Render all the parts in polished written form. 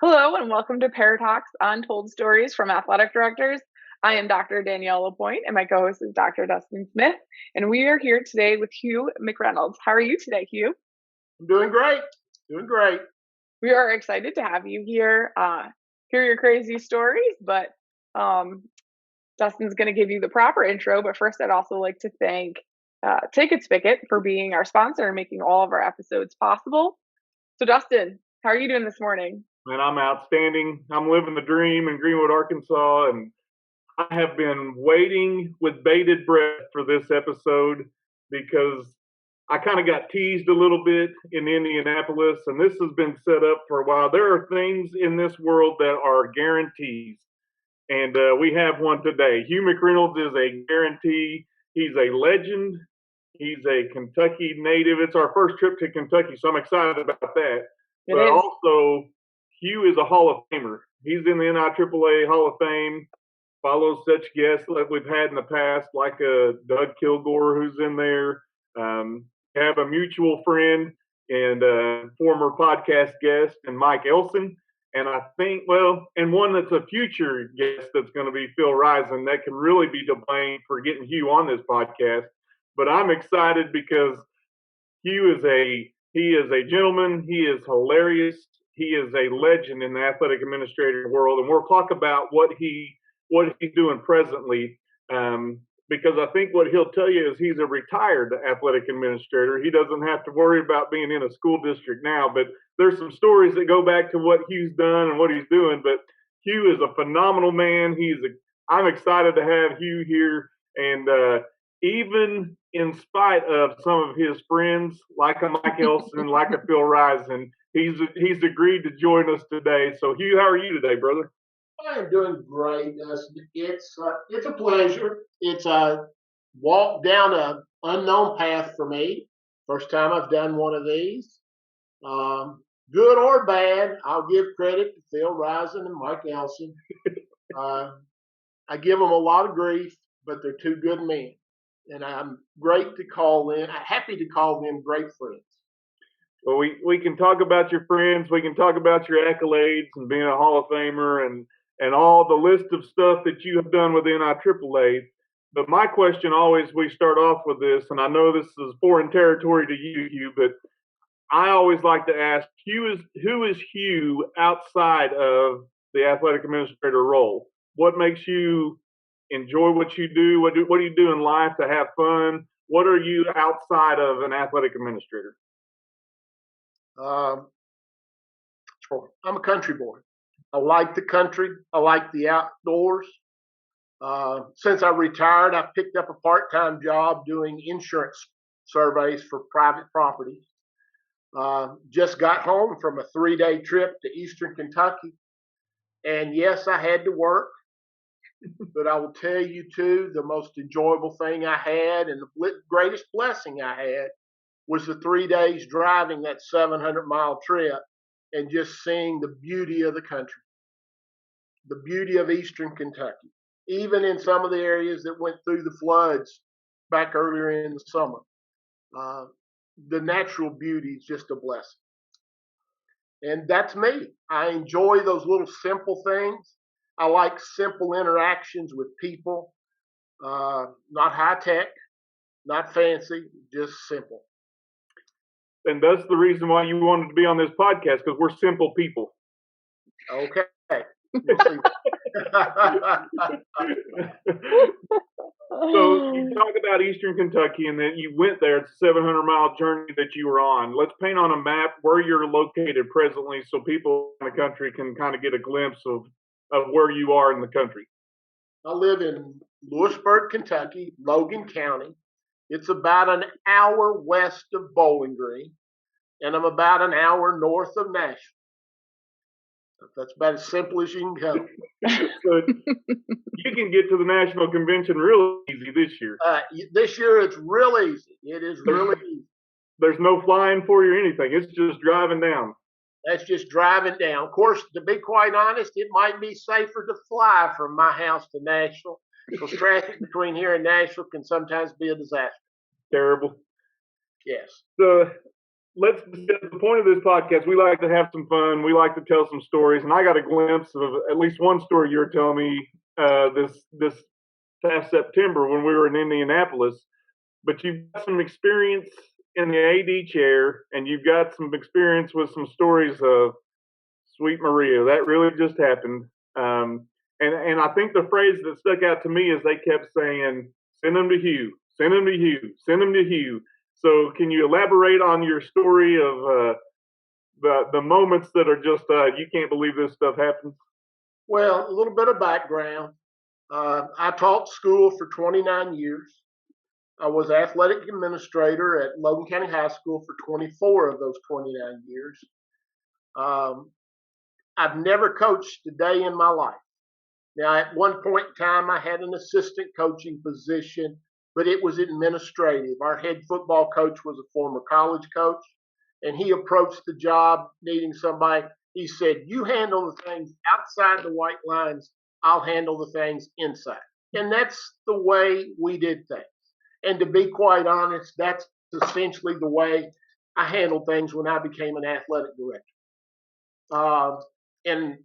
Hello and welcome to Paratalks Untold Stories from Athletic Directors. I am Dr. Danielle Lapointe and my co-host is Dr. Dustin Smith, and we are here today with Hugh McReynolds. How are you today, Hugh? I'm doing great. Doing great. We are excited to have you here, hear your crazy stories, but Dustin's going to give you the proper intro. But first, I'd also like to thank Ticket Spigot for being our sponsor and making all of our episodes possible. So, Dustin, how are you doing this morning? And I'm outstanding. I'm living the dream in Greenwood, Arkansas, and I have been waiting with bated breath for this episode because I kind of got teased a little bit in Indianapolis, and this has been set up for a while. There are things in this world that are guarantees, and we have one today. Hugh McReynolds is a guarantee. He's a legend. He's a Kentucky native. It's our first trip to Kentucky, so I'm excited about that. It But is. also, Hugh is a Hall of Famer. He's in the NIAAA Hall of Fame. Follows such guests that we've had in the past, like Doug Kilgore, who's in there. Have a mutual friend and former podcast guest, and Mike Elson. And I think, and one that's a future guest that's going to be Phil Risen, that can really be to blame for getting Hugh on this podcast. But I'm excited because Hugh is a gentleman. He is hilarious. He is a legend in the athletic administrator world, and we'll talk about what he's doing presently. Because I think what he'll tell you is he's a retired athletic administrator. He doesn't have to worry about being in a school district now. But there's some stories that go back to what Hugh's done and what he's doing. But Hugh is a phenomenal man. I'm excited to have Hugh here, and even in spite of some of his friends, like a Mike Elson, like a Phil Risen, he's agreed to join us today. So, Hugh, how are you today, brother? I am doing great. It's a pleasure. It's a walk down an unknown path for me. First time I've done one of these. Good or bad, I'll give credit to Phil Risen and Mike Elson. I give them a lot of grief, but they're two good men. And I'm happy to call them great friends. Well, we can talk about your friends. We can talk about your accolades and being a Hall of Famer and all the list of stuff that you have done with NIAAA. But my question always, we start off with this, and I know this is foreign territory to you, Hugh, but I always like to ask, who is Hugh outside of the athletic administrator role? What makes you enjoy what you do? What do you do in life to have fun? What are you outside of an athletic administrator? I'm a country boy. I like the country. I like the outdoors. Since I retired, I've picked up a part-time job doing insurance surveys for private properties. Just got home from a 3-day trip to Eastern Kentucky. And yes, I had to work. But I will tell you, too, the most enjoyable thing I had and the greatest blessing I had was the 3 days driving that 700-mile trip and just seeing the beauty of the country, the beauty of Eastern Kentucky, even in some of the areas that went through the floods back earlier in the summer. The natural beauty is just a blessing. And that's me. I enjoy those little simple things. I like simple interactions with people, not high tech, not fancy, just simple. And that's the reason why you wanted to be on this podcast, because we're simple people. Okay. We'll see. So you talk about Eastern Kentucky and then you went there. It's a 700-mile journey that you were on. Let's paint on a map where you're located presently so people in the country can kind of get a glimpse of where you are in the country. I live in Lewisburg, Kentucky, Logan County. It's about an hour west of Bowling Green, and I'm about an hour north of Nashville. That's about as simple as you can go. So you can get to the national convention real easy this year. This year it's real easy. It is really easy. There's no flying for you or anything. It's just driving down. That's just driving down. Of course, to be quite honest, it might be safer to fly from my house to Nashville because traffic between here and Nashville can sometimes be a disaster. Terrible. Yes. So let's the point of this podcast. We like to have some fun. We like to tell some stories, and I got a glimpse of at least one story you were telling me this past September when we were in Indianapolis. But you've got some experience in the AD chair, and you've got some experience with some stories of Sweet Maria. That really just happened. And I think the phrase that stuck out to me is they kept saying, "Send them to Hugh, send them to Hugh, send them to Hugh." So can you elaborate on your story of the moments that are just you can't believe this stuff happens? Well, a little bit of background. I taught school for 29 years. I was athletic administrator at Logan County High School for 24 of those 29 years. Um, I've never coached a day in my life. Now, at one point in time, I had an assistant coaching position, but it was administrative. Our head football coach was a former college coach, and he approached the job needing somebody. He said, "You handle the things outside the white lines, I'll handle the things inside." And that's the way we did things. And to be quite honest, that's essentially the way I handled things when I became an athletic director. And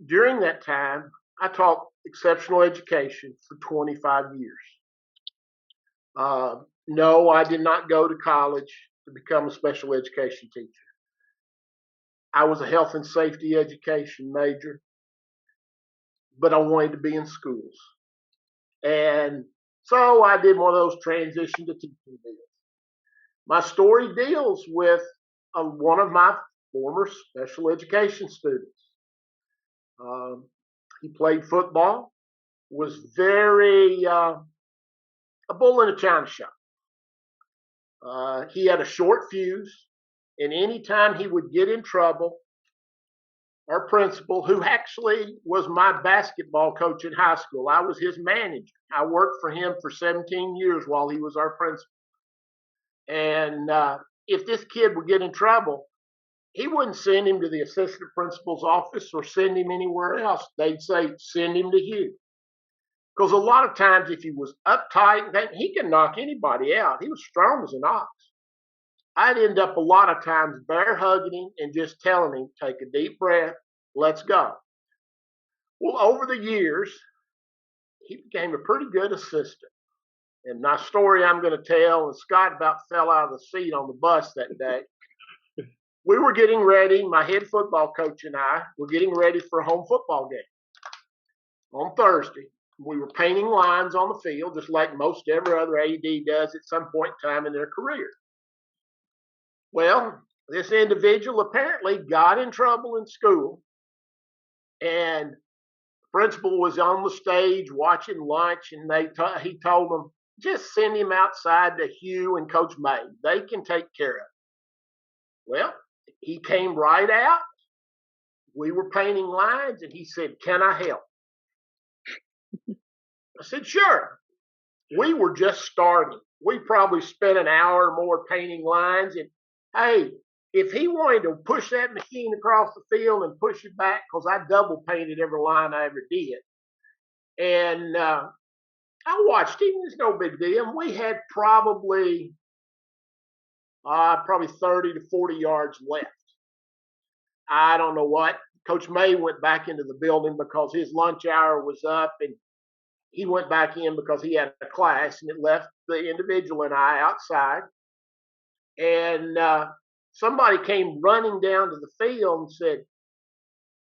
during that time, I taught exceptional education for 25 years. No, I did not go to college to become a special education teacher. I was a health and safety education major, but I wanted to be in schools. And so I did one of those transition to teaching deals. My story deals with one of my former special education students. He played football, was very a bull in a china shop. He had a short fuse, and anytime he would get in trouble, our principal, who actually was my basketball coach in high school, I was his manager. I worked for him for 17 years while he was our principal. And if this kid would get in trouble, he wouldn't send him to the assistant principal's office or send him anywhere else. They'd say, "Send him to Hugh." Because a lot of times if he was uptight, he could knock anybody out. He was strong as an ox. I'd end up a lot of times bear hugging him and just telling him, "Take a deep breath, let's go." Well, over the years, he became a pretty good assistant. And my story I'm going to tell, and Scott about fell out of the seat on the bus that day. We were getting ready, my head football coach and I were getting ready for a home football game on Thursday. We were painting lines on the field, just like most every other AD does at some point in time in their career. Well, this individual apparently got in trouble in school, and the principal was on the stage watching lunch, and he told them, "Just send him outside to Hugh and Coach May. They can take care of it." Well, he came right out. We were painting lines, and he said, "Can I help?" I said, "Sure." We were just starting. We probably spent an hour or more painting lines. And hey, if he wanted to push that machine across the field and push it back, because I double painted every line I ever did. And I watched him. It's no big deal. We had probably 30 to 40 yards left. I don't know what. Coach May went back into the building because his lunch hour was up, and he went back in because he had a class, and it left the individual and I outside. And somebody came running down to the field and said,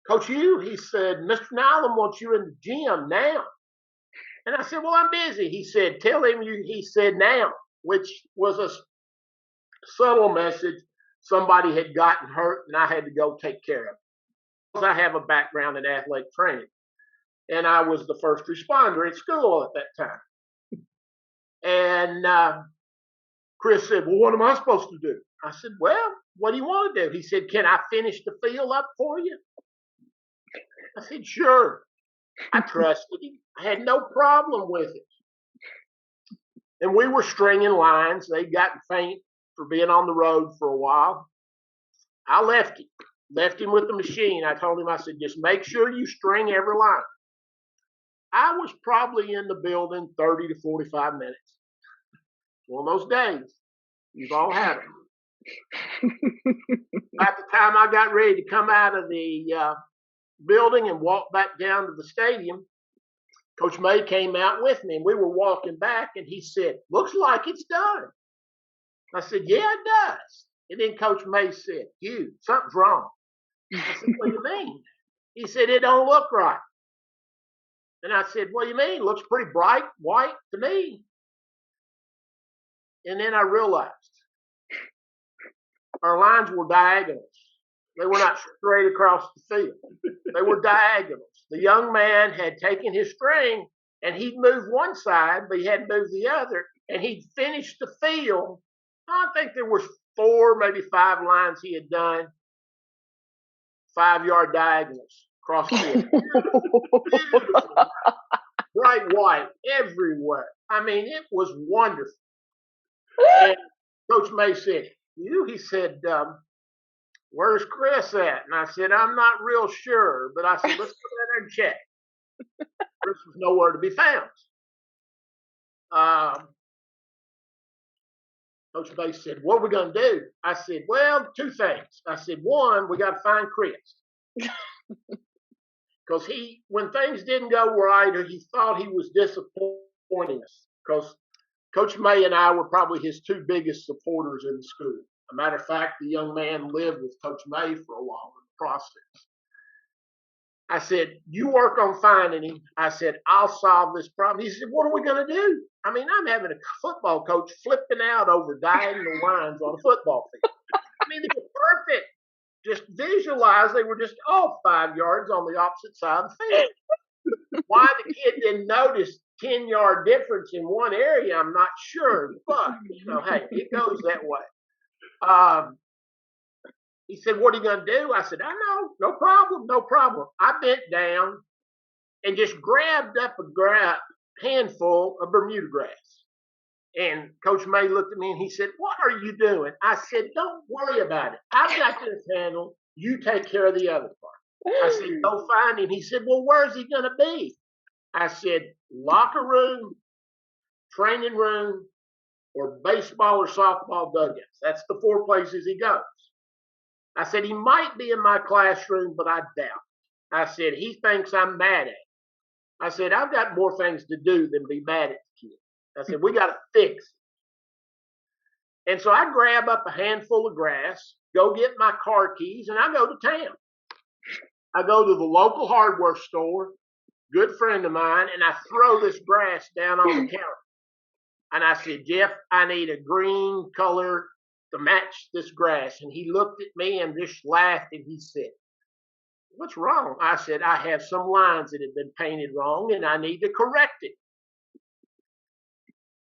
"Coach Hugh," he said, "Mr. Nyland wants you in the gym now." And I said, "Well, I'm busy." He said, "Tell him he said now," which was a subtle message. Somebody had gotten hurt and I had to go take care of it. Because I have a background in athletic training. And I was the first responder at school at that time. And Chris said, "Well, what am I supposed to do?" I said, "Well, what do you want to do?" He said, "Can I finish the field up for you?" I said, "Sure." I trusted him. I had no problem with it. And we were stringing lines. They'd gotten faint for being on the road for a while. I left him with the machine. I told him, I said, "Just make sure you string every line." I was probably in the building 30 to 45 minutes. One of those days. You've all had them. By the time I got ready to come out of the building and walk back down to the stadium, Coach May came out with me, and we were walking back, and he said, "Looks like it's done." I said, "Yeah, it does." And then Coach May said, "Hugh, something's wrong." I said, "What do you mean?" He said, "It don't look right." And I said, "What do you mean? It looks pretty bright white to me." And then I realized our lines were diagonals. They were not straight across the field. They were diagonals. The young man had taken his string and he'd moved one side, but he hadn't moved the other. And he'd finished the field. I think there was 4, maybe 5 lines he had done, 5-yard diagonals across the field. Beautiful, bright white everywhere. I mean, it was wonderful. And Coach May said, he said, "Where's Chris at?" And I said, "I'm not real sure," but I said, "Let's go down there and check." Chris was nowhere to be found. Coach May said, "What are we going to do?" I said, "Well, 2 things." I said, "One, we got to find Chris." Because when things didn't go right, or he thought he was disappointing us, because Coach May and I were probably his 2 biggest supporters in the school. As a matter of fact, the young man lived with Coach May for a while in the process. I said, "You work on finding him." I said, "I'll solve this problem." He said, "What are we going to do?" I mean, I'm having a football coach flipping out over diagonal lines on a football field. I mean, they were perfect. Just visualize they were just off 5 yards on the opposite side of the field. Why the kid didn't notice 10-yard difference in one area, I'm not sure. But, hey, it goes that way. He said, "What are you going to do?" I said, "I know, no problem, no problem." I bent down and just grabbed up a handful of Bermuda grass. And Coach May looked at me and he said, "What are you doing?" I said, "Don't worry about it. I've got this handled. You take care of the other part." I said, "Go find him." He said, "Well, where's he going to be?" I said, "Locker room, training room, or baseball or softball dugouts. That's the 4 places he goes." I said, "He might be in my classroom, but I doubt." I said, "He thinks I'm mad at him." I said, "I've got more things to do than be mad at the kid." I said, "We got to fix it." And so I grab up a handful of grass, go get my car keys, and I go to town. I go to the local hardware store, good friend of mine, and I throw this grass down on the counter. And I said, "Jeff, I need a green color to match this grass." And he looked at me and just laughed, and he said, "What's wrong?" I said, "I have some lines that have been painted wrong and I need to correct it."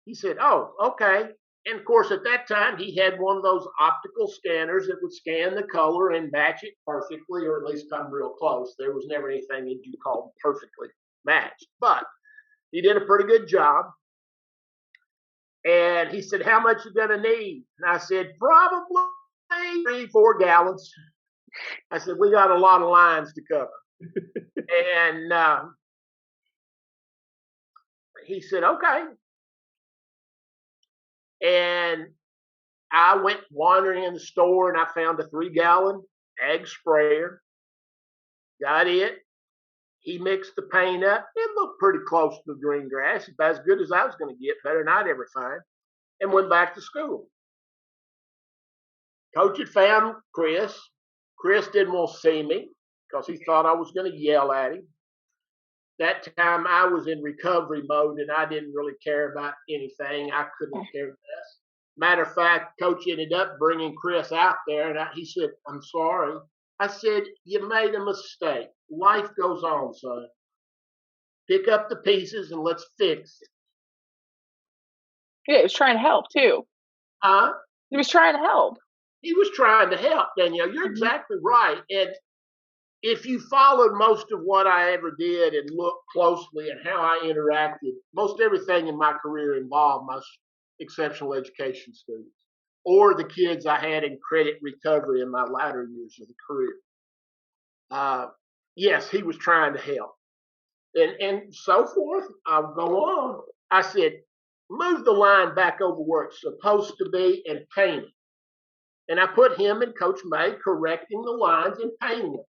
He said, "Oh, okay." And of course, at that time, he had one of those optical scanners that would scan the color and match it perfectly, or at least come real close. There was never anything that you called perfectly matched, but he did a pretty good job. And he said, "How much you gonna need?" And I said, "Probably 3-4 gallons." I said, "We got a lot of lines to cover." And he said, "Okay." And I went wandering in the store and I found a 3-gallon ag sprayer. Got it. He mixed the paint up. It looked pretty close to the green grass, about as good as I was going to get, better than I'd ever find, and went back to school. Coach had found Chris. Chris didn't want to see me because he thought I was going to yell at him. That time I was in recovery mode and I didn't really care about anything. I couldn't care less. Matter of fact, Coach ended up bringing Chris out there and he said, "I'm sorry." I said, "You made a mistake. Life goes on, son. Pick up the pieces and let's fix it." Yeah, he was trying to help too. Huh? He was trying to help. He was trying to help, Danielle. You're exactly right. And if you followed most of what I ever did and looked closely at how I interacted, most everything in my career involved my exceptional education students or the kids I had in credit recovery in my latter years of the career. Yes, he was trying to help. And so forth. I'll go on. I said, "Move the line back over where it's supposed to be and paint it." And I put him and Coach May correcting the lines and painting them.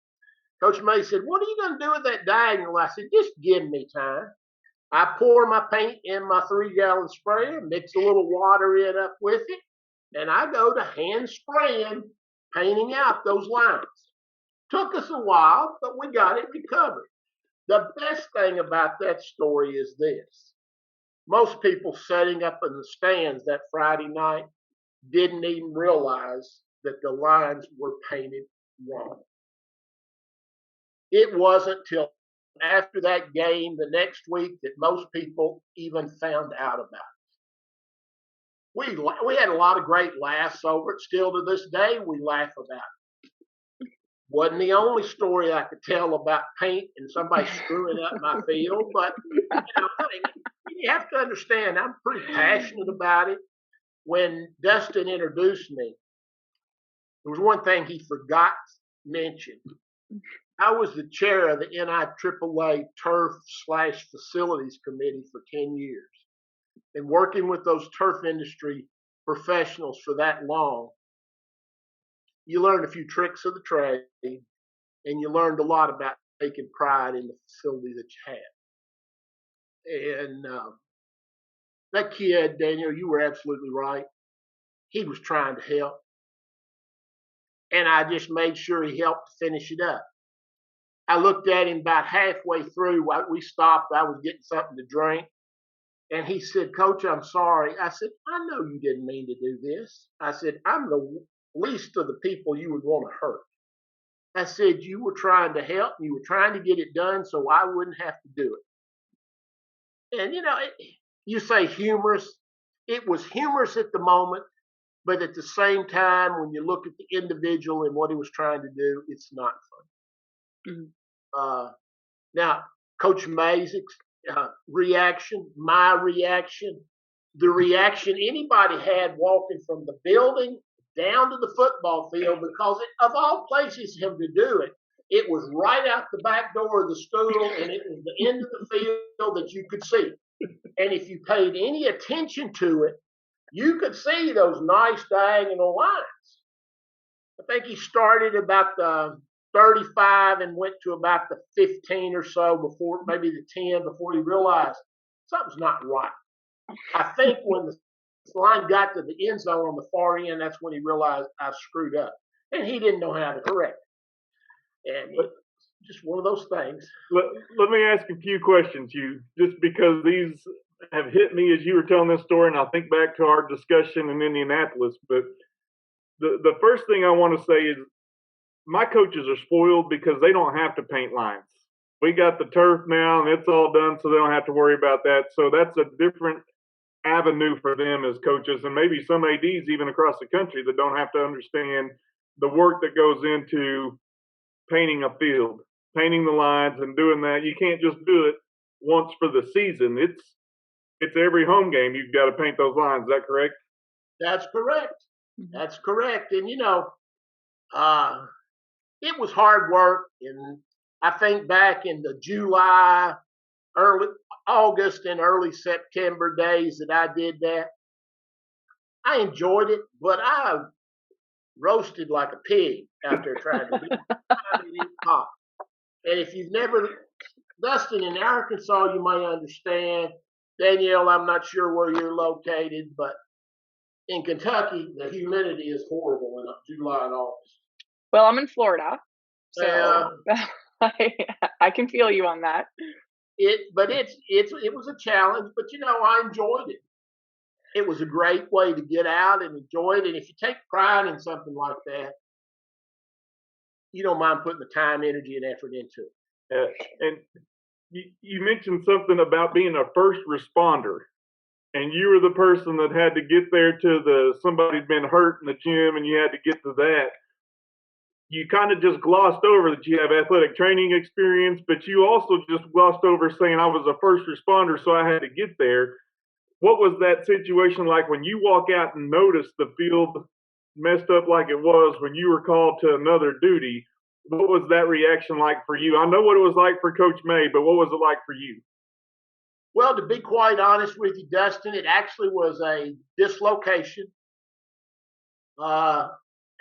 Coach May said, "What are you going to do with that diagonal?" I said, "Just give me time." I pour my paint in my 3-gallon sprayer, mix a little water in up with it, and I go to hand spraying, painting out those lines. Took us a while, but we got it recovered. The best thing about that story is this. Most people sitting up in the stands that Friday night didn't even realize that the lines were painted wrong. It wasn't till after that game the next week that most people even found out about it. We had a lot of great laughs over it. Still to this day, we laugh about it. Wasn't the only story I could tell about paint and somebody screwing up my field, but you have to understand, I'm pretty passionate about it. When Dustin introduced me, there was one thing he forgot to mention. I was the chair of the NIAAA Turf/Facilities Committee for 10 years. And working with those turf industry professionals for that long, you learned a few tricks of the trade, and you learned a lot about taking pride in the facility that you had. And that kid, Daniel, you were absolutely right. He was trying to help. And I just made sure he helped to finish it up. I looked at him about halfway through. We stopped. I was getting something to drink. And he said, "Coach, I'm sorry." I said, "I know you didn't mean to do this." I said, "I'm the least of the people you would want to hurt." I said, "You were trying to help. You were trying to get it done so I wouldn't have to do it." And, you say humorous. It was humorous at the moment, but at the same time, when you look at the individual and what he was trying to do, it's not fun. Mm-hmm. Now, Coach May's reaction, my reaction, the reaction anybody had walking from the building down to the football field, because of all places for him to do it, it was right out the back door of the school, and it was the end of the field that you could see. And if you paid any attention to it, you could see those nice diagonal lines. I think he started about the 35 and went to about the 15 or so before, maybe the 10, before he realized something's not right. I think when the line got to the end zone on the far end, that's when he realized I screwed up. And he didn't know how to correct it. And it's just one of those things. Let me ask a few questions, Hugh, just because these have hit me as you were telling this story, and I'll think back to our discussion in Indianapolis. But the first thing I want to say is my coaches are spoiled because they don't have to paint lines. We got the turf now, and it's all done, so they don't have to worry about that. So that's a different avenue for them as coaches, and maybe some ADs even across the country that don't have to understand the work that goes into painting a field, painting the lines and doing that. You can't just do it once for the season. It's every home game you've got to paint those lines. Is that correct? That's correct. That's correct. And, it was hard work. And I think back in the July, early August and early September days that I did that, I enjoyed it, but I roasted like a pig out there trying to do it. And if you've never, Dustin, in Arkansas, you might understand. Danielle, I'm not sure where you're located, but in Kentucky, the humidity is horrible in July and August. Well, I'm in Florida, so I can feel you on that. It was a challenge, but I enjoyed it. It was a great way to get out and enjoy it. And if you take pride in something like that, you don't mind putting the time, energy, and effort into it. And you mentioned something about being a first responder, and you were the person that had to get there to somebody'd been hurt in the gym, and you had to get to that. You kind of just glossed over that you have athletic training experience, but you also just glossed over saying I was a first responder, so I had to get there. What was that situation like when you walk out and notice the field messed up like it was when you were called to another duty? What was that reaction like for you? I know what it was like for Coach May, but what was it like for you? Well, to be quite honest with you, Dustin, it actually was a dislocation.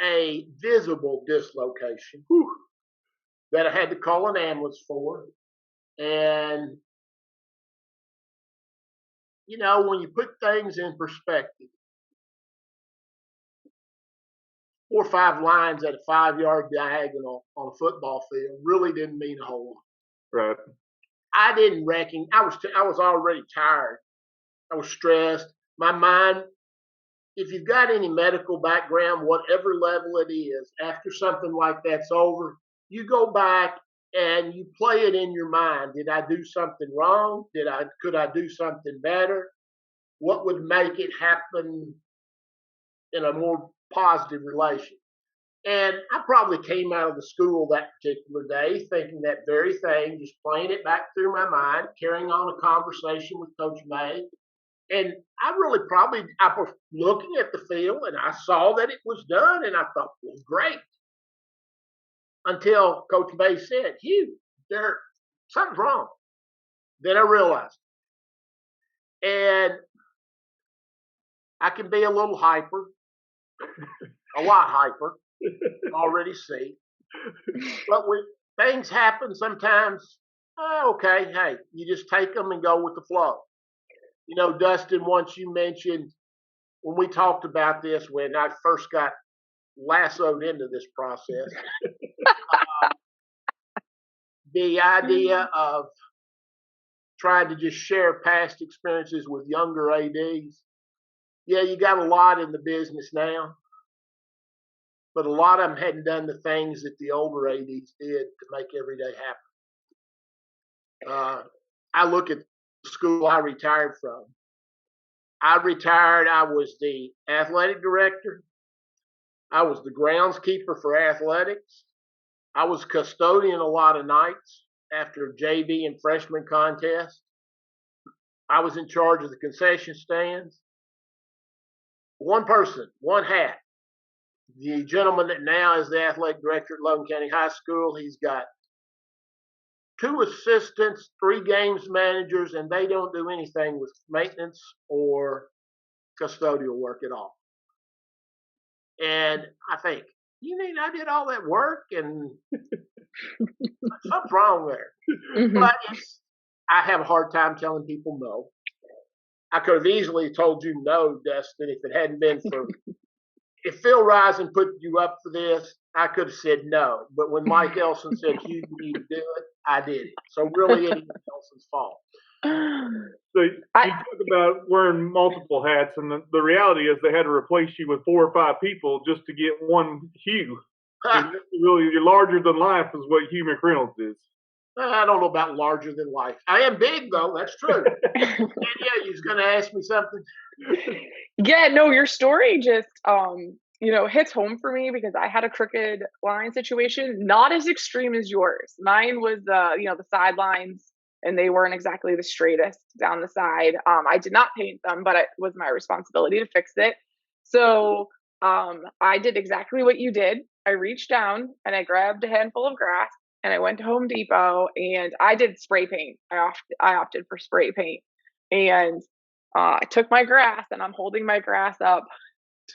a visible dislocation that I had to call an ambulance for. And, when you put things in perspective, 4 or 5 lines at a 5-yard diagonal on a football field really didn't mean a whole lot. Right. I didn't reckon. I was already tired. I was stressed. My mind, if you've got any medical background, whatever level it is, after something like that's over, you go back and you play it in your mind. Did I do something wrong? Could I do something better? What would make it happen in a more positive relation? And I probably came out of the school that particular day thinking that very thing, just playing it back through my mind, carrying on a conversation with Coach May. And I was looking at the field and I saw that it was done and I thought, well, great. Until Coach May said, Hugh, something's wrong. Then I realized. And I can be a little hyper, a lot hyper, already see. But when things happen sometimes, okay, hey, you just take them and go with the flow. Dustin, once you mentioned when we talked about this, when I first got lassoed into this process, the idea of trying to just share past experiences with younger ADs. Yeah, you got a lot in the business now, but a lot of them hadn't done the things that the older ADs did to make every day happen. I look at the school I retired from. I was the athletic director. I was the groundskeeper for athletics. I was custodian a lot of nights after JV and freshman contests. I was in charge of the concession stands. One person, one hat. The gentleman that now is the athletic director at Logan County High School, he's got 2 assistants, 3 games managers, and they don't do anything with maintenance or custodial work at all. And I think, you mean I did all that work and something's wrong there. Mm-hmm. But I have a hard time telling people no. I could have easily told you no, Dustin, if it hadn't been for if Phil Rising put you up for this, I could have said no. But when Mike Elson said you need to do it, I did it. So really it was Elson's fault. So you talk about wearing multiple hats, and the reality is they had to replace you with 4 or 5 people just to get one Hugh. Really, you're larger than life is what Hugh McReynolds is. I don't know about larger than life. I am big, though. That's true. Yeah, you're going to ask me something? Yeah, no, your story just, hits home for me because I had a crooked line situation, not as extreme as yours. Mine was, the sidelines, and they weren't exactly the straightest down the side. I did not paint them, but it was my responsibility to fix it. So I did exactly what you did. I reached down and I grabbed a handful of grass and I went to Home Depot and I did spray paint. I opted for spray paint, and I took my grass and I'm holding my grass up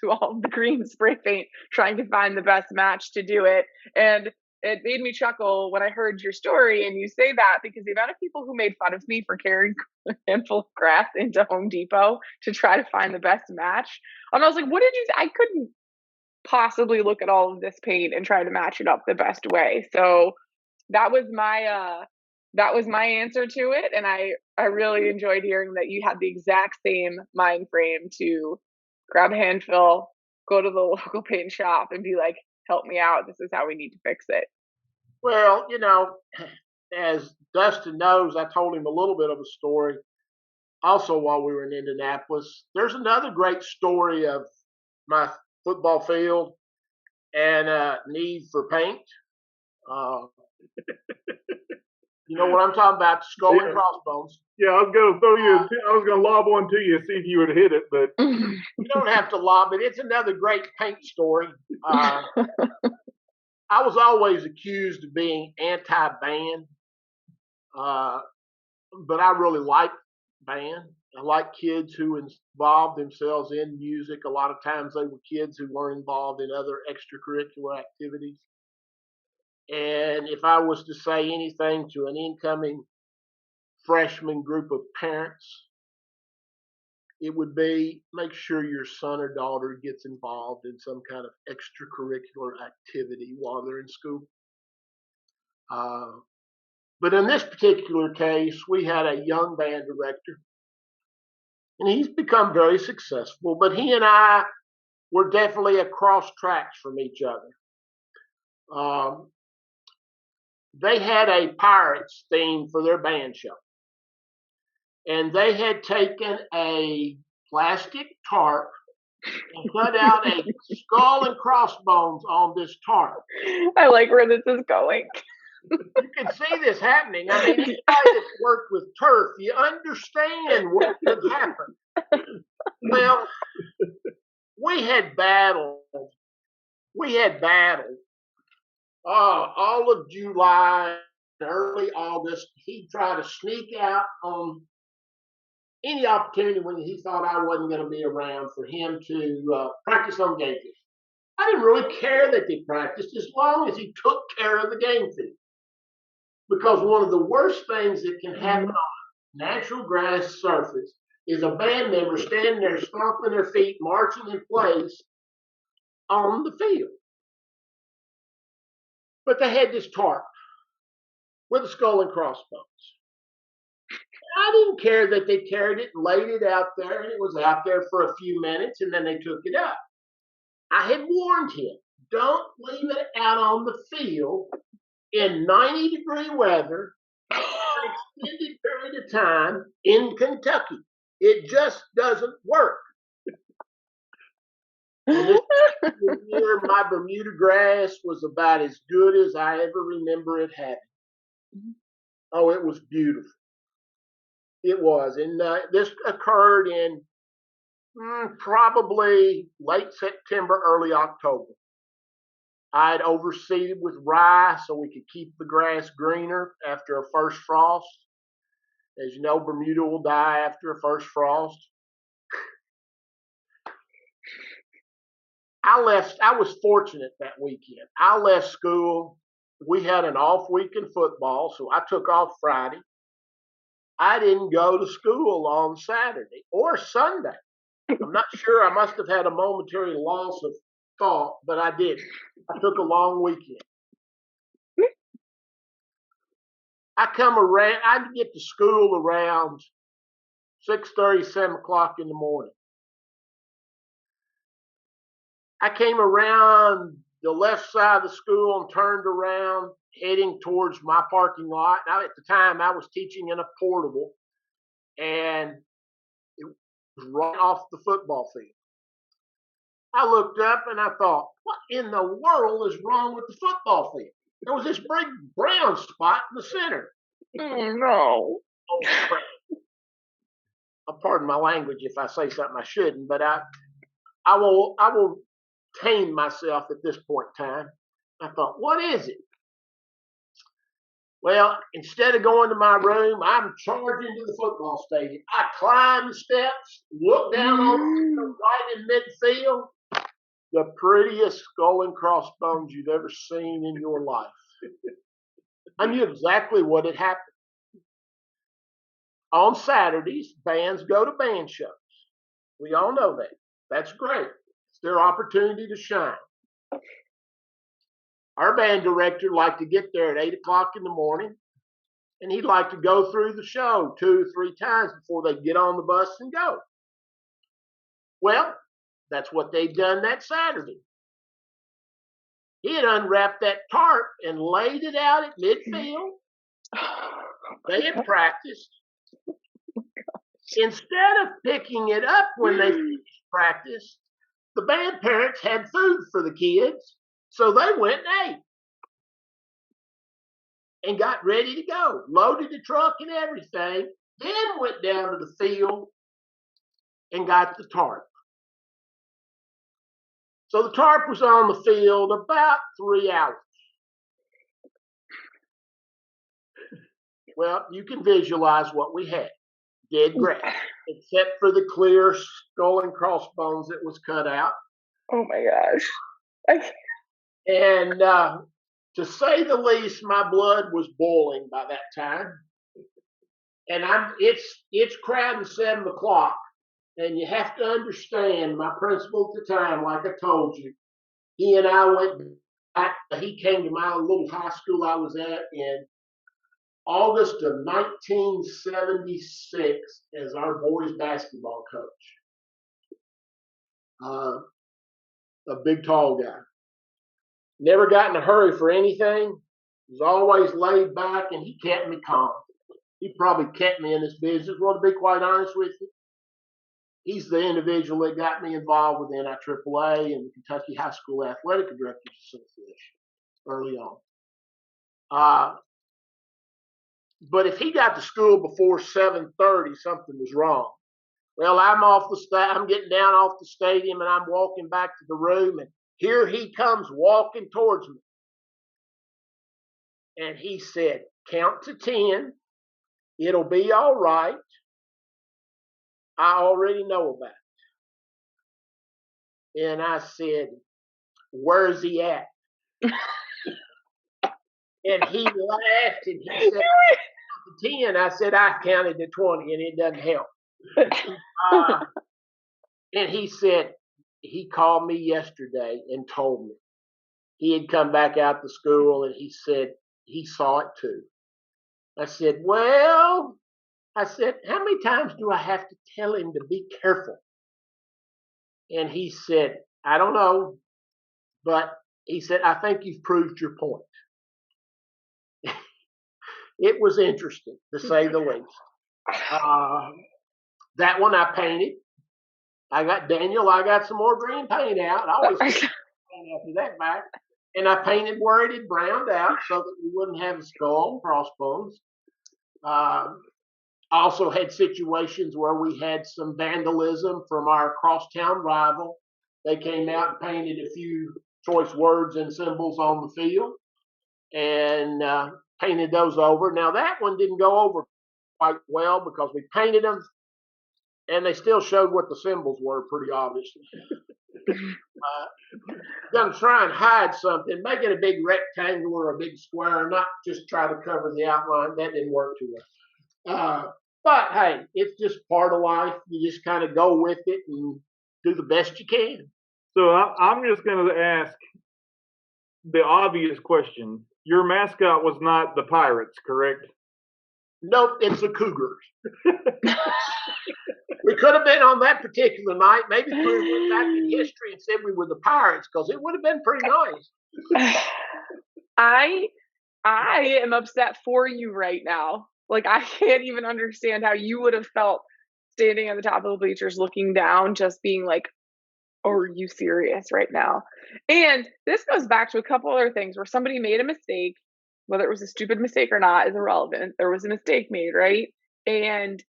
to all of the green spray paint, trying to find the best match to do it. And it made me chuckle when I heard your story and you say that, because the amount of people who made fun of me for carrying a handful of grass into Home Depot to try to find the best match. And I was like, what did you, I couldn't possibly look at all of this paint and try to match it up the best way. So that was my answer to it. And I really enjoyed hearing that you had the exact same mind frame to grab a handful, go to the local paint shop and be like, help me out. This is how we need to fix it. Well, as Dustin knows, I told him a little bit of a story also while we were in Indianapolis. There's another great story of my football field and need for paint. You know what I'm talking about? Skull and crossbones. Yeah, I was gonna throw you. I was gonna lob one to you, see if you would hit it, but you don't have to lob it. It's another great paint story. I was always accused of being anti-band, but I really liked band. I like kids who involve themselves in music. A lot of times they were kids who were involved in other extracurricular activities. And if I was to say anything to an incoming freshman group of parents, it would be make sure your son or daughter gets involved in some kind of extracurricular activity while they're in school. But in this particular case, we had a young band director, and he's become very successful, but he and I were definitely across tracks from each other. They had a Pirates theme for their band show, and they had taken a plastic tarp and cut out a skull and crossbones on this tarp. I like where this is going. You can see this happening. I mean, anybody that's worked with turf, you understand what could happen. Well, we had battled. All of July, early August. He'd try to sneak out on any opportunity when he thought I wasn't going to be around for him to practice on game field. I didn't really care that they practiced as long as he took care of the game field. Because one of the worst things that can happen on a natural grass surface is a band member standing there stomping their feet, marching in place on the field. But they had this tarp with a skull and crossbones. I didn't care that they carried it and laid it out there, and it was out there for a few minutes, and then they took it up. I had warned him, don't leave it out on the field in 90-degree weather for an extended period of time in Kentucky. It just doesn't work. And this year, my Bermuda grass was about as good as I ever remember it having. Oh, it was beautiful. It was. And this occurred in probably late September, early October. I had overseeded with rye so we could keep the grass greener after a first frost. As you know, Bermuda will die after a first frost. I was fortunate that weekend. I left school. We had an off week in football, so I took off Friday. I didn't go to school on Saturday or Sunday. I'm not sure. I must have had a momentary loss of thought, but I didn't. I took a long weekend. I get to school around 6:30, 7 o'clock in the morning. I came around the left side of the school and turned around, heading towards my parking lot. Now, at the time, I was teaching in a portable, and it was right off the football field. I looked up and I thought, what in the world is wrong with the football field? There was this big brown spot in the center. Oh, no. Oh, crap. Pardon my language if I say something I shouldn't, but I will tame myself at this point in time. I thought, what is it? Well, instead of going to my room, I'm charging to the football stadium. I climb the steps, look down on the right in midfield. The prettiest skull and crossbones you've ever seen in your life. I knew exactly what had happened. On Saturdays, bands go to band shows. We all know that. That's great. It's their opportunity to shine. Our band director liked to get there at 8 o'clock in the morning, and he'd like to go through the show 2 or 3 times before they get on the bus and go. Well, that's what they'd done that Saturday. He had unwrapped that tarp and laid it out at midfield. They had practiced. Instead of picking it up when they finished practice, the band parents had food for the kids, so they went and ate and got ready to go, loaded the truck and everything, then went down to the field and got the tarp. So the tarp was on the field about 3 hours. Well, you can visualize what we had. Dead grass. except for the clear skull and crossbones that was cut out. Oh my gosh. I, And to say the least, my blood was boiling by that time. And it's crowding 7 o'clock. And you have to understand, my principal at the time, like I told you, he and I went back. He came to my little high school I was at in August of 1976 as our boys basketball coach. A big, tall guy. Never got in a hurry for anything. Was always laid back, and he kept me calm. He probably kept me in this business. Well, to be quite honest with you, he's the individual that got me involved with NIAAA and the Kentucky High School Athletic Directors Association early on. But if he got to school before 7:30, something was wrong. Well, I'm getting down off the stadium, and I'm walking back to the room, and here he comes walking towards me. And he said, "Count to 10. It'll be all right. I already know about it." And I said, "Where's he at?" And he laughed and he said, 10. I said, "I counted to 20 and it doesn't help." And he said, he called me yesterday and told me he had come back out to school, and he said he saw it too. I said, "Well," I said, "how many times do I have to tell him to be careful?" And he said, "I don't know, but," he said, "I think you've proved your point." It was interesting, to say the least. That one I painted. I got some more green paint out. I always paint after that back. And I painted where it had browned out so that we wouldn't have a skull and crossbones. Also had situations where we had some vandalism from our crosstown rival. They came out and painted a few choice words and symbols on the field and painted those over. Now, that one didn't go over quite well because we painted them and they still showed what the symbols were pretty obviously. Gonna try and hide something, make it a big rectangle or a big square, not just try to cover the outline. That didn't work too well. But hey, it's just part of life. You just kind of go with it and do the best you can. So I'm just going to ask the obvious question. Your mascot was not the Pirates, correct? Nope, it's the Cougars. We could have been on that particular night. Maybe we went back in history and said we were the Pirates, because it would have been pretty nice. I am upset for you right now. Like, I can't even understand how you would have felt standing at the top of the bleachers looking down, just being like, "Oh, are you serious right now?" And this goes back to a couple other things where somebody made a mistake. Whether it was a stupid mistake or not is irrelevant. There was a mistake made, right? And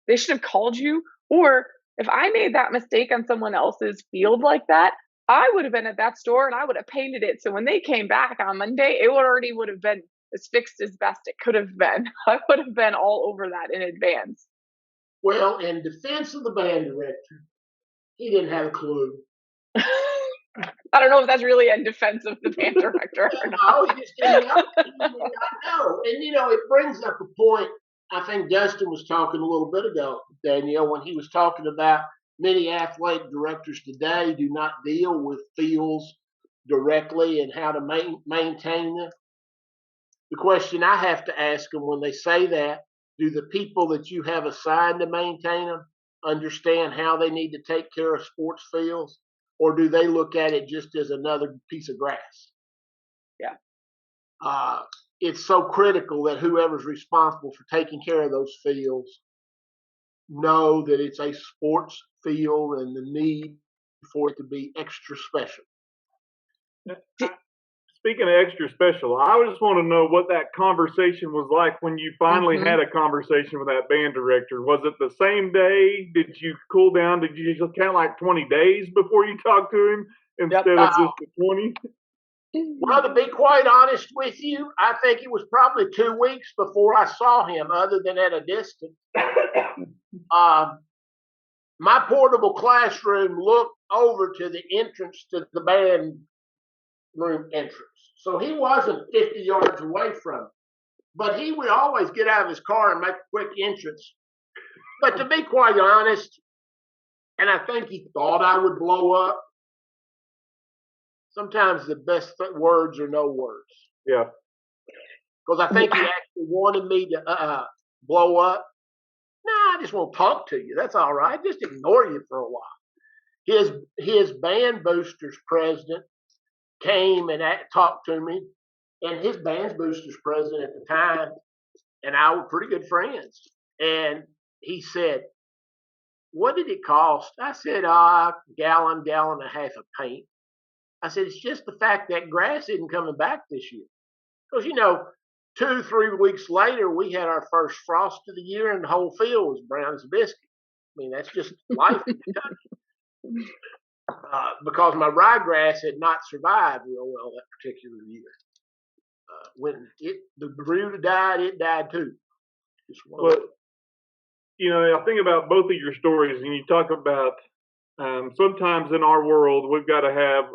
they should have called you. Or if I made that mistake on someone else's field like that, I would have been at that store and I would have painted it. So when they came back on Monday, it would have been as fixed as best it could have been. I would have been all over that in advance. Well, in defense of the band director, he didn't have a clue. I don't know if that's really in defense of the band director or not. No, he just didn't know. He did not know. And, it brings up a point. I think Dustin was talking a little bit ago, Danielle, when he was talking about many athletic directors today do not deal with fields directly and how to maintain them. The question I have to ask them when they say that, do the people that you have assigned to maintain them understand how they need to take care of sports fields? Or do they look at it just as another piece of grass? Yeah. It's so critical that whoever's responsible for taking care of those fields know that it's a sports field and the need for it to be extra special. Speaking of extra special, I just want to know what that conversation was like when you finally had a conversation with that band director. Was it the same day? Did you cool down? Did you just count like 20 days before you talked to him instead of just the 20? Well, to be quite honest with you, I think it was probably 2 weeks before I saw him, other than at a distance. My portable classroom looked over to the entrance to the band room entrance. So he wasn't 50 yards away from it. But he would always get out of his car and make a quick entrance. But to be quite honest, and I think he thought I would blow up, sometimes the best words are no words. Yeah. Because I think he actually wanted me to blow up. Nah, I just won't talk to you. That's all right. Just ignore you for a while. His band boosters president came and talked to me, and his band boosters president at the time and I were pretty good friends. And he said, "What did it cost?" I said, gallon and a half of paint. I said, "It's just the fact that grass isn't coming back this year." Because, 2-3 weeks later, we had our first frost of the year and the whole field was brown as a biscuit. I mean, that's just life in Kentucky. Because my ryegrass had not survived real well that particular year. When the brood died, it died too. Well, I think about both of your stories, and you talk about sometimes in our world we've got to have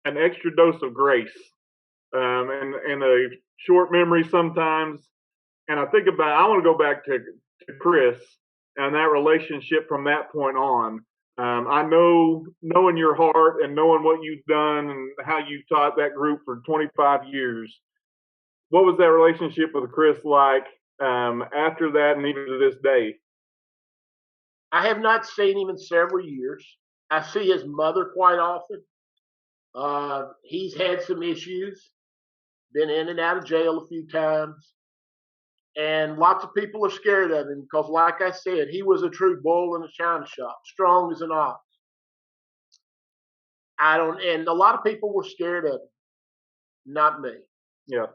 an extra dose of grace and a short memory sometimes. And I want to go back to Chris and that relationship from that point on. I know, knowing your heart and knowing what you've done and how you taught that group for 25 years, what was that relationship with Chris like after that and even to this day? I have not seen him in several years. I see his mother quite often. He's had some issues, been in and out of jail a few times. And lots of people are scared of him because, like I said, he was a true bull in a china shop, strong as an ox. And a lot of people were scared of him, not me. Yeah.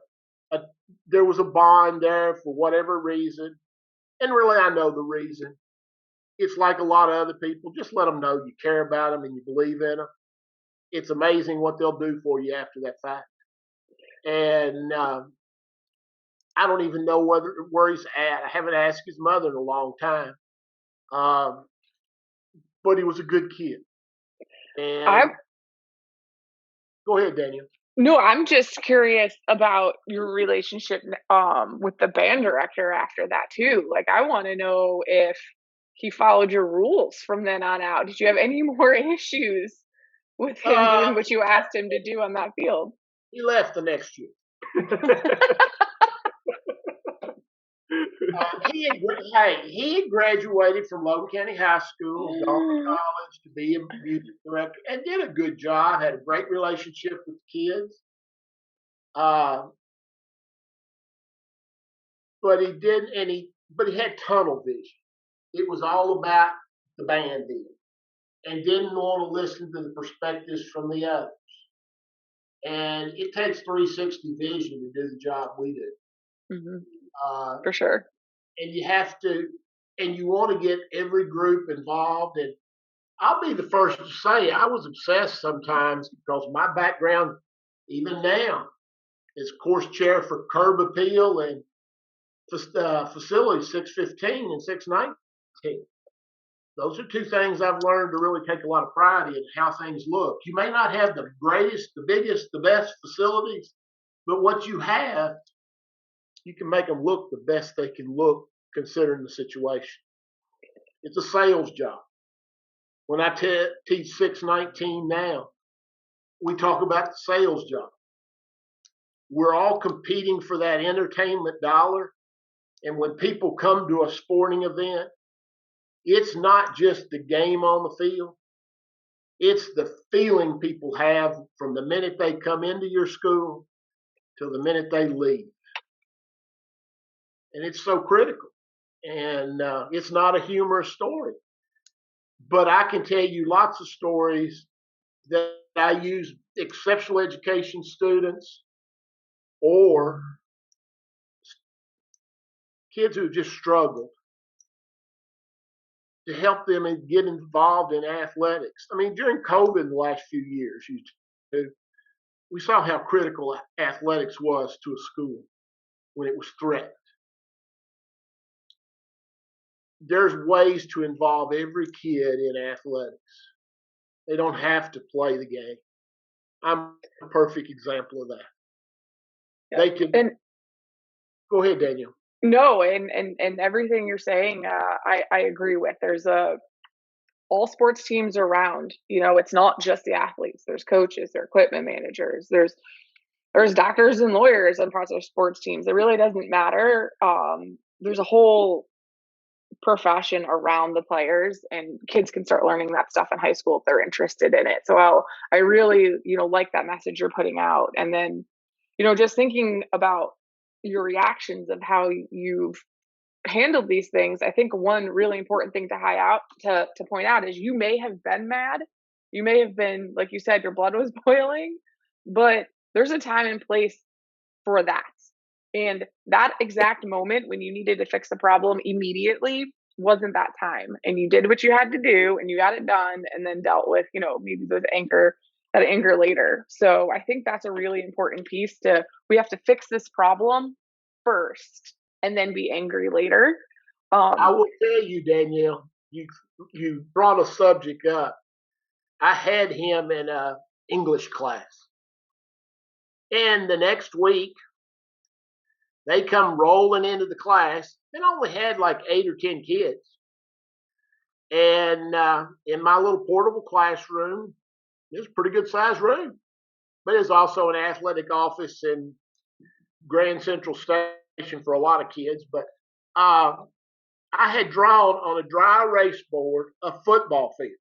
There was a bond there for whatever reason. And really, I know the reason. It's like a lot of other people. Just let them know you care about them and you believe in them. It's amazing what they'll do for you after that fact. And I don't even know where he's at. I haven't asked his mother in a long time. But he was a good kid. And go ahead, Daniel. No, I'm just curious about your relationship with the band director after that too. Like, I want to know if he followed your rules from then on out. Did you have any more issues with him doing what you asked him to do on that field? He left the next year. He had graduated from Logan County High School, gone to college to be a music director, and did a good job. Had a great relationship with kids. But he didn't, but he had tunnel vision. It was all about the band deal, and didn't want to listen to the perspectives from the others. And it takes 360 vision to do the job we do. Mm-hmm. For sure. And you have to, and you want to get every group involved. And I'll be the first to say I was obsessed sometimes because my background, even now, is course chair for curb appeal and facility 615 and 619. Those are two things I've learned to really take a lot of pride in how things look. You may not have the greatest, the biggest, the best facilities, but what you have, you can make them look the best they can look considering the situation. It's a sales job. When I teach 619 now, we talk about the sales job. We're all competing for that entertainment dollar. And when people come to a sporting event, it's not just the game on the field. It's the feeling people have from the minute they come into your school till the minute they leave. And it's so critical. And it's not a humorous story. But I can tell you lots of stories that I use exceptional education students or kids who just struggled to help them and get involved in athletics. I mean, during COVID in the last few years, we saw how critical athletics was to a school when it was threatened. there's ways to involve every kid in athletics. They don't have to play the game. I'm a perfect example of that. Yeah. They can And go ahead, Daniel. no, and everything you're saying, I agree with. There's all sports teams around. It's not just the athletes. There's coaches, there's equipment managers, there's doctors and lawyers on parts of sports teams. It really doesn't matter. There's a whole profession around the players, and kids can start learning that stuff in high school if they're interested in it. So I really, like that message you're putting out. And then, just thinking about your reactions of how you've handled these things. I think one really important thing to point out is you may have been mad. You may have been, like you said, your blood was boiling, but there's a time and place for that. And that exact moment when you needed to fix the problem immediately wasn't that time. And you did what you had to do and you got it done and then dealt with, maybe that anger later. So I think that's a really important piece we have to fix this problem first and then be angry later. I will tell you, Danielle, you brought a subject up. I had him in a English class. And the next week, they come rolling into the class and only had like 8 or 10 kids. And in my little portable classroom, it was a pretty good sized room, but it's also an athletic office in Grand Central Station for a lot of kids. But I had drawn on a dry erase board a football field.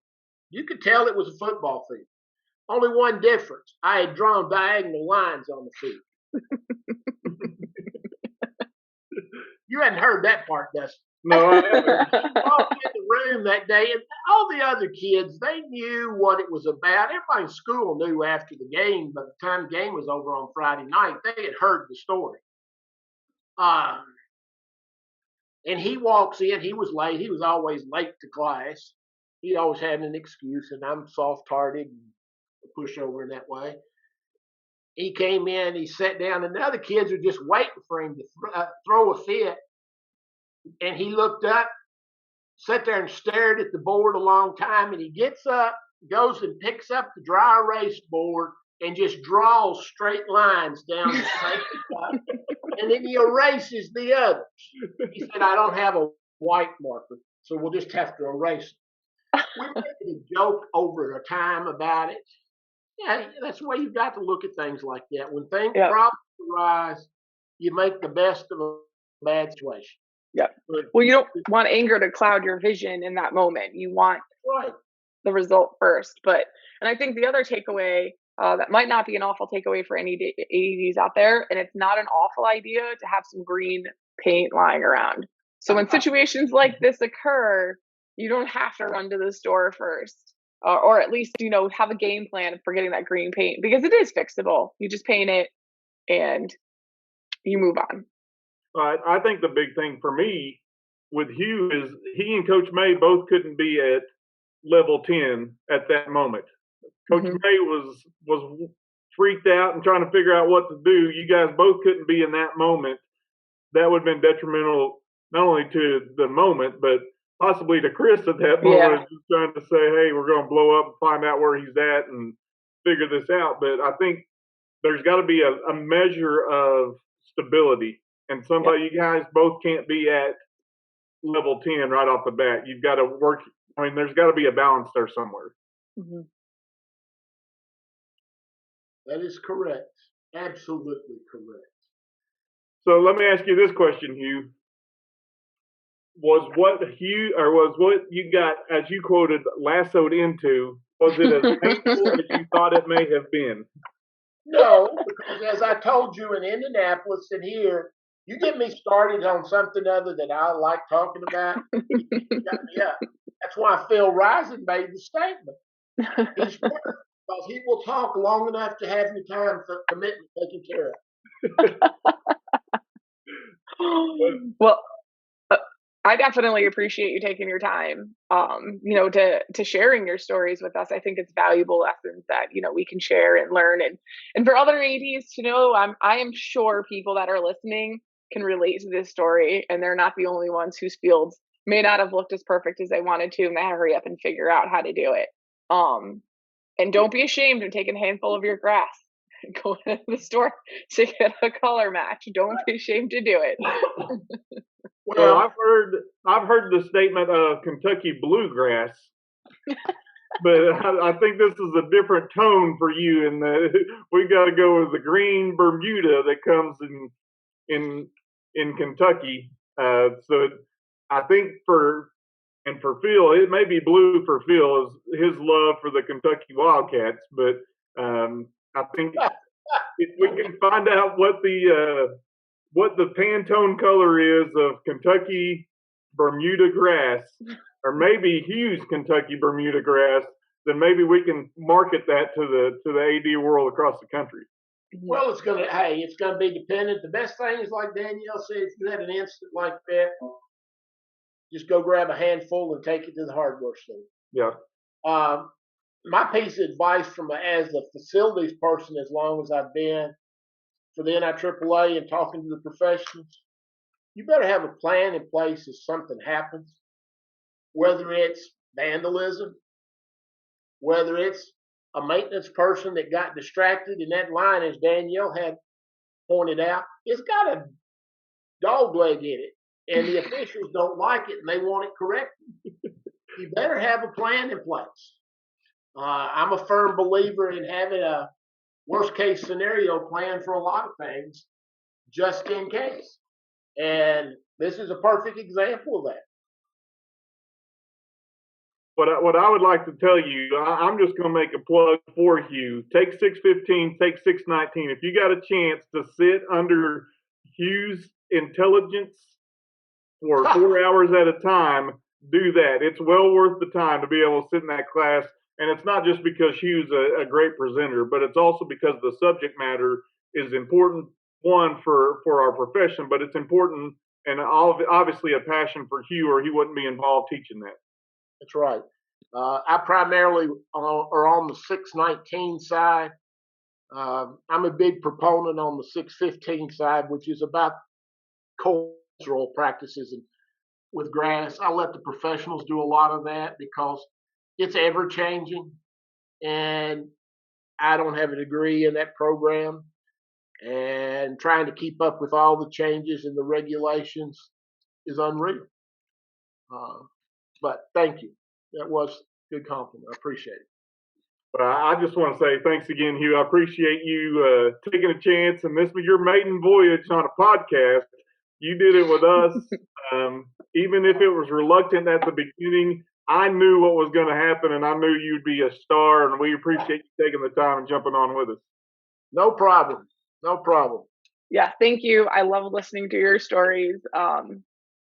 You could tell it was a football field. Only one difference. I had drawn diagonal lines on the field. You hadn't heard that part, Dustin. No, I haven't. Walked in the room that day, and all the other kids, they knew what it was about. Everybody in school knew after the game, by the time the game was over on Friday night, they had heard the story. And he walks in. He was late. He was always late to class. He always had an excuse, and I'm soft-hearted and a pushover in that way. He came in, he sat down, and the other kids were just waiting for him to throw a fit. And he looked up, sat there and stared at the board a long time, and he gets up, goes and picks up the dry erase board and just draws straight lines down the side, and then he erases the others. He said, I don't have a white marker, so we'll just have to erase it. We made a joke over a time about it. Yeah, that's the way you've got to look at things like that. When problems arise, you make the best of a bad situation. Yeah. Well, you don't want anger to cloud your vision in that moment. You want the result first. And I think the other takeaway that might not be an awful takeaway for any ADs out there, and it's not an awful idea to have some green paint lying around. So when situations like this occur, you don't have to run to the store first. Or at least, have a game plan for getting that green paint, because it is fixable. You just paint it and you move on. I think the big thing for me with Hugh is he and Coach May both couldn't be at level 10 at that moment. Coach May was freaked out and trying to figure out what to do. You guys both couldn't be in that moment. That would have been detrimental not only to the moment, but possibly to Chris at that moment, just trying to say, hey, we're going to blow up and find out where he's at and figure this out. But I think there's got to be a measure of stability. And you guys both can't be at level 10 right off the bat. You've got to work. I mean, there's got to be a balance there somewhere. Mm-hmm. That is correct. Absolutely correct. So let me ask you this question, Hugh. Was what you got, as you quoted, lassoed into, was it as painful as you thought it may have been? No, because as I told you in Indianapolis and here, you get me started on something other that I like talking about, you got me up. That's why Phil Rising made the statement. He's because he will talk long enough to have your time for commitment taken care of. Well, I definitely appreciate you taking your time, to sharing your stories with us. I think it's valuable lessons that, we can share and learn. And for other ADs to know, I am sure people that are listening can relate to this story, and they're not the only ones whose fields may not have looked as perfect as they wanted to, and they had to hurry up and figure out how to do it. And don't be ashamed of taking a handful of your grass and going to the store to get a color match. Don't be ashamed to do it. Well, Well, I've heard the statement of Kentucky bluegrass, but I think this is a different tone for you, and we got to go with the green Bermuda that comes in in Kentucky. So I think for Phil, it may be blue for Phil is his love for the Kentucky Wildcats, but I think if we can find out what the Pantone color is of Kentucky Bermuda grass, or maybe Hugh's Kentucky Bermuda grass, then maybe we can market that to the AD world across the country. well, it's gonna be dependent. The best thing is, like Danielle said, if you had an incident like that, just go grab a handful and take it to the hardware store. Yeah. My piece of advice as a facilities person, as long as I've been for the NIAAA and talking to the professionals, you better have a plan in place if something happens, whether it's vandalism, whether it's a maintenance person that got distracted, and that line, as Danielle had pointed out, it's got a dog leg in it, and the officials don't like it and they want it corrected. You better have a plan in place. I'm a firm believer in having a worst case scenario plan for a lot of things, just in case. And this is a perfect example of that. What I would like to tell you, I'm just going to make a plug for Hugh. Take 615, take 619. If you got a chance to sit under Hugh's intelligence for 4 hours at a time, do that. It's well worth the time to be able to sit in that class. And it's not just because Hugh's a great presenter, but it's also because the subject matter is important, one, for our profession, but it's important and obviously a passion for Hugh, or he wouldn't be involved teaching that. That's right. I primarily are on the 619 side. I'm a big proponent on the 615 side, which is about cultural practices and with grass. I let the professionals do a lot of that because it's ever changing, and I don't have a degree in that program. And trying to keep up with all the changes and the regulations is unreal. But thank you. That was a good compliment. I appreciate it. But I just want to say thanks again, Hugh. I appreciate you taking a chance, and this was your maiden voyage on a podcast. You did it with us. Even if it was reluctant at the beginning, I knew what was going to happen, and I knew you'd be a star, and we appreciate you taking the time and jumping on with us. No problem. No problem. Yeah, thank you. I love listening to your stories.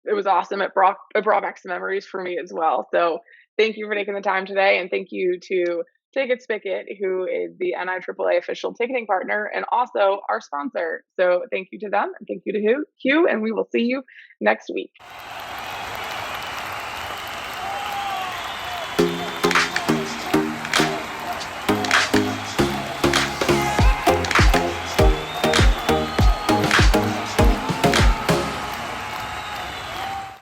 It was awesome. It brought back some memories for me as well. So thank you for taking the time today, and thank you to Ticket Spigot, who is the NIAAA official ticketing partner and also our sponsor. So thank you to them, and thank you to Hugh, and we will see you next week.